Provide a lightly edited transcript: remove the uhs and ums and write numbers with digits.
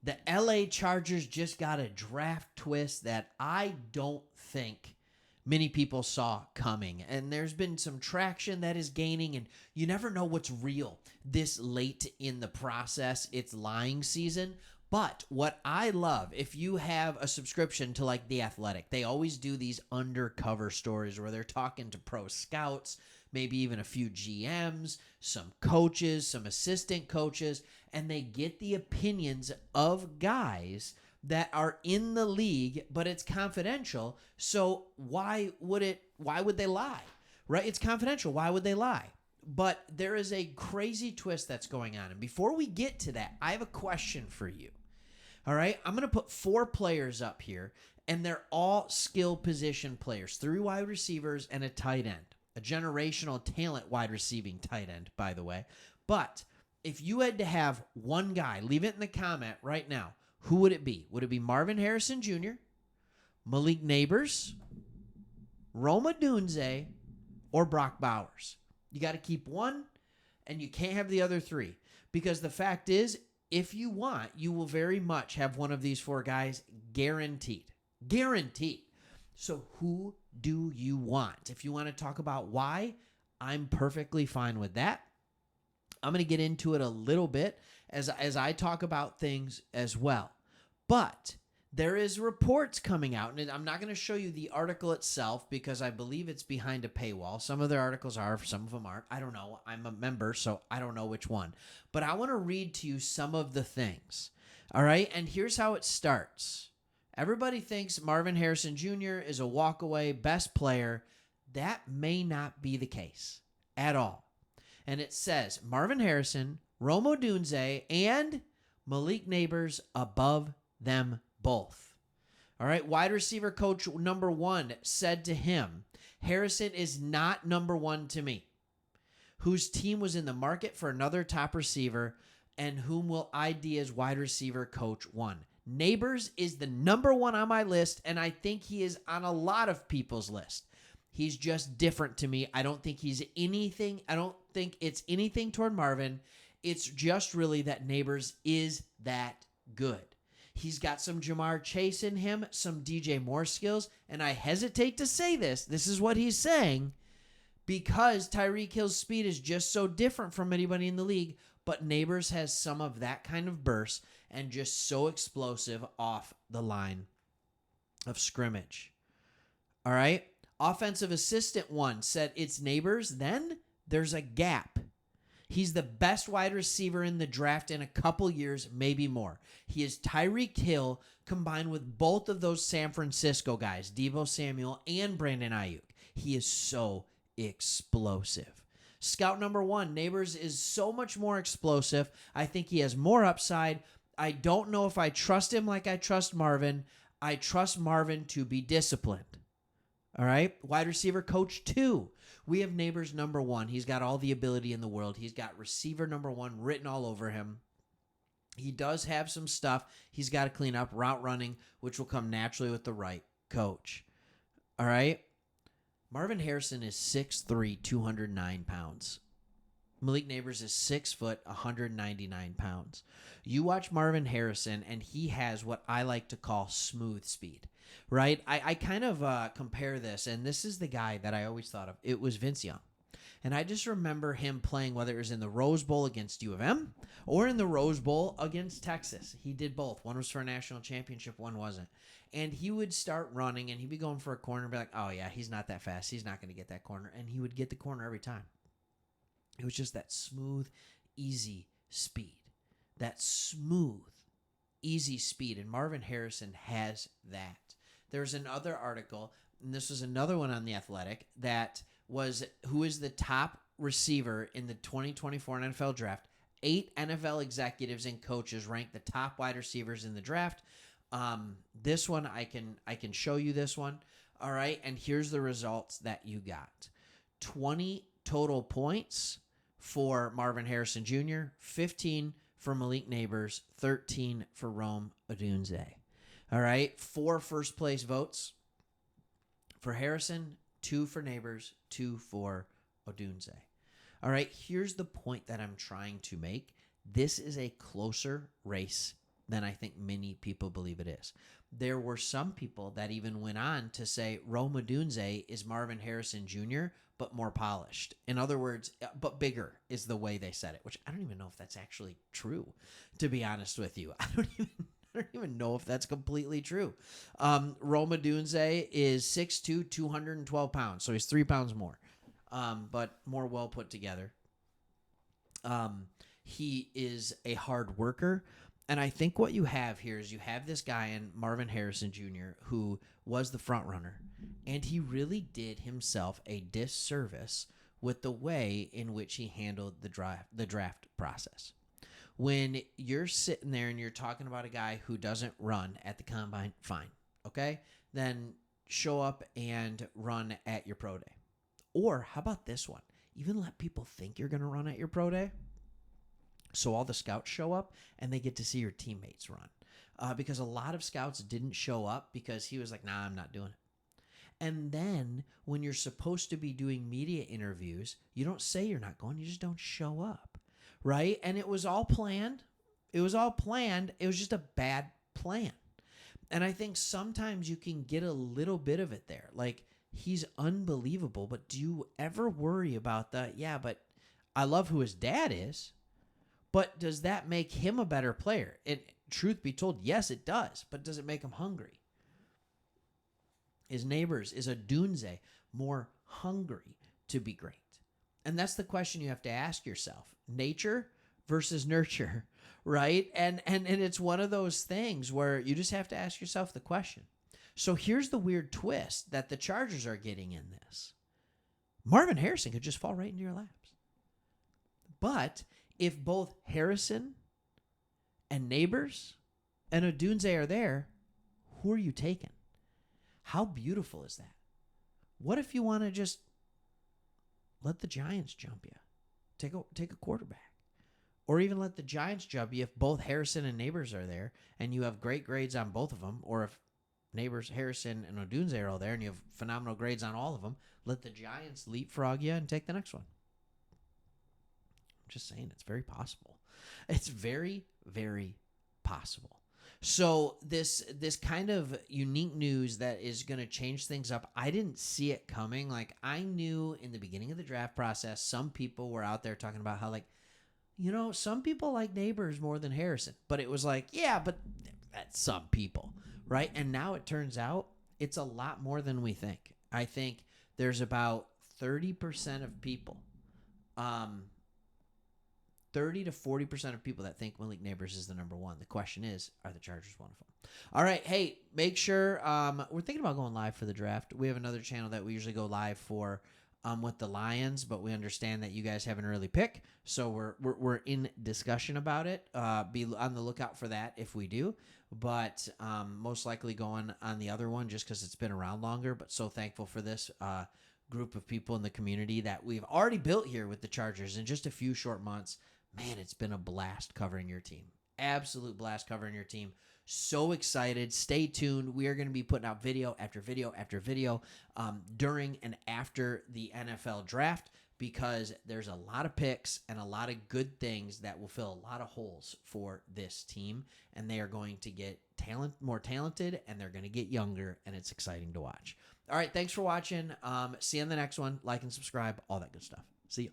The LA Chargers just got a draft twist that I don't think many people saw coming. And there's been some traction that is gaining, and you never know what's real this late in the process. It's lying season. But what I love, if you have a subscription to like The Athletic, they always do these undercover stories where they're talking to pro scouts, maybe even a few GMs, some coaches, some assistant coaches, and they get the opinions of guys that are in the league, but it's confidential. So why would they lie? Right? It's confidential. Why would they lie? But there is a crazy twist that's going on. And before we get to that, I have a question for you. All right? I'm going to put 4 players up here, and they're all skill position players, 3 wide receivers and a tight end. A generational talent wide receiving tight end, by the way. But if you had to have one guy, leave it in the comment right now, who would it be? Would it be Marvin Harrison Jr., Malik Nabers, Rome Odunze, or Brock Bowers? You got to keep one, and you can't have the other 3. Because the fact is, if you want, you will very much have one of these 4 guys guaranteed. Guaranteed. So who do you want? If you want to talk about why, I'm perfectly fine with that. I'm going to get into it a little bit as I talk about things as well. But there is reports coming out, and I'm not going to show you the article itself because I believe it's behind a paywall. Some of their articles are, some of them aren't. I don't know. I'm a member, so I don't know which one. But I want to read to you some of the things. All right? And here's how it starts. Everybody thinks Marvin Harrison Jr. is a walkaway best player. That may not be the case at all. And it says Marvin Harrison, Rome Odunze, and Malik Nabers above them both. All right, wide receiver coach number 1 said to him, Harrison is not number 1 to me, whose team was in the market for another top receiver, and whom will ID as wide receiver coach 1. Nabers is the number 1 on my list, and I think he is on a lot of people's list. He's just different to me. I don't think it's anything toward Marvin. It's just really that Nabers is that good. He's got some Jamar Chase in him, some DJ Moore skills, and I hesitate to say this. This is what he's saying, because Tyreek Hill's speed is just so different from anybody in the league, but Nabers has some of that kind of burst and just so explosive off the line of scrimmage. All right? Offensive assistant 1 said it's Nabers, then there's a gap. He's the best wide receiver in the draft in a couple years, maybe more. He is Tyreek Hill combined with both of those San Francisco guys, Deebo Samuel and Brandon Ayuk. He is so explosive. Scout number 1, Nabers is so much more explosive. I think he has more upside. I don't know if I trust him like I trust Marvin. I trust Marvin to be disciplined. All right, wide receiver coach 2. We have Nabers number 1. He's got all the ability in the world. He's got receiver number 1 written all over him. He does have some stuff he's got to clean up, route running, which will come naturally with the right coach. All right, Marvin Harrison is 6'3", 209 pounds. Malik Nabers is 6 foot, 199 pounds. You watch Marvin Harrison, and he has what I like to call smooth speed. Right? I kind of compare this, and this is the guy that I always thought of. It was Vince Young. And I just remember him playing, whether it was in the Rose Bowl against U of M or in the Rose Bowl against Texas. He did both. One was for a national championship, one wasn't. And he would start running, and he'd be going for a corner and be like, oh, yeah, he's not that fast. He's not going to get that corner. And he would get the corner every time. It was just that smooth, easy speed. That smooth, easy speed. And Marvin Harrison has that. There's another article, and this was another one on The Athletic, that was who is the top receiver in the 2024 NFL draft. 8 NFL executives and coaches ranked the top wide receivers in the draft. This one, I can show you this one. All right, and here's the results that you got. 20 total points for Marvin Harrison Jr., 15 for Malik Nabers, 13 for Rome Odunze. All right, 4 first place votes for Harrison, 2 for Nabers, 2 for Odunze. All right, here's the point that I'm trying to make. This is a closer race than I think many people believe it is. There were some people that even went on to say Rome Odunze is Marvin Harrison Jr., but more polished. In other words, but bigger is the way they said it, which I don't even know if that's actually true, to be honest with you. I don't even know if that's completely true. Rome Odunze is 6'2", 212 pounds, so he's 3 pounds more, but more well put together. He is a hard worker. And I think what you have here is you have this guy in Marvin Harrison Jr. who was the front runner, and he really did himself a disservice with the way in which he handled the draft process. When you're sitting there and you're talking about a guy who doesn't run at the combine, fine, okay? Then show up and run at your pro day. Or how about this one? Even let people think you're going to run at your pro day. So all the scouts show up and they get to see your teammates run. Because a lot of scouts didn't show up because he was like, nah, I'm not doing it. And then when you're supposed to be doing media interviews, you don't say you're not going, you just don't show up, right? And it was all planned. It was just a bad plan. And I think sometimes you can get a little bit of it there. Like, he's unbelievable, but do you ever worry about that? Yeah, but I love who his dad is. But does that make him a better player? Truth be told, yes, it does. But does it make him hungry? Is Odunze more hungry to be great? And that's the question you have to ask yourself. Nature versus nurture, right? And it's one of those things where you just have to ask yourself the question. So here's the weird twist that the Chargers are getting in this. Marvin Harrison could just fall right into your laps. But if both Harrison and Nabers and Odunze are there, who are you taking? How beautiful is that? What if you want to just let the Giants jump you? Take a quarterback. Or even let the Giants jump you if both Harrison and Nabers are there and you have great grades on both of them. Or if Nabers, Harrison, and Odunze are all there and you have phenomenal grades on all of them, let the Giants leapfrog you and take the next one. I'm just saying, it's very possible. It's very, very possible. So this kind of unique news that is going to change things up, I didn't see it coming. Like, I knew in the beginning of the draft process, some people were out there talking about how, like, some people like Nabers more than Harrison. But it was like, yeah, but that's some people, right? And now it turns out it's a lot more than we think. I think there's about 30% of people, 30 to 40% of people that think Malik Nabers is the number one. The question is, are the Chargers one of them? All right, hey, make sure we're thinking about going live for the draft. We have another channel that we usually go live for with the Lions, but we understand that you guys have an early pick, so we're in discussion about it. Be on the lookout for that if we do, but most likely going on the other one just because it's been around longer. But so thankful for this group of people in the community that we've already built here with the Chargers in just a few short months. Man, it's been a blast covering your team. Absolute blast covering your team. So excited. Stay tuned. We are going to be putting out video after video after video during and after the NFL draft because there's a lot of picks and a lot of good things that will fill a lot of holes for this team, and they are going to get more talented, and they're going to get younger, and it's exciting to watch. All right, thanks for watching. See you on the next one. Like and subscribe, all that good stuff. See you.